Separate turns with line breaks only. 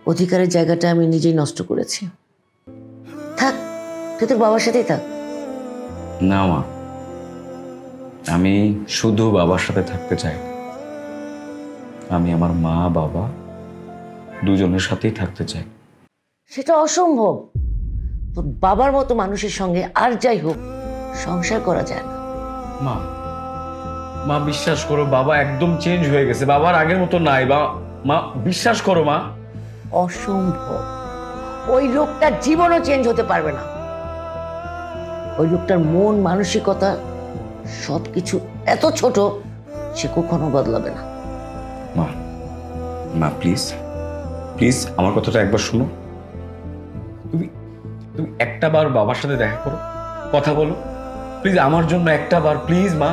অধিকারের জায়গাটা আমি নিজেই নষ্ট করেছি। থাক, তুই তোর বাবার সাথেই থাক।
না মা, আমি শুধু বাবার সাথে থাকতে চাই। আমি আমার মা বাবা দুজনের সাথেই থাকতে চাই।
সেটা অসম্ভব। তোর বাবার মতো মানুষের সঙ্গে আর যাই হোক সংসার করা যায় না।
মা, মা বিশ্বাস করো, বাবা একদম চেঞ্জ হয়ে গেছে, বাবার আগের মতো নাই। মা বিশ্বাস করো মা।
অসম্ভব। ওই লোকটার জীবনও চেঞ্জ হতে পারবে না। ওই লোকটার মন মানসিকতা সবকিছু এত ছোট, সে কখনো বদলাবে না।
মা, মা প্লিজ প্লিজ আমার কথাটা একবার শোনো। তুমি তুমি একটা বার বাবার সাথে দেখা করো, কথা বলো প্লিজ, আমার জন্য একটা বার প্লিজ মা।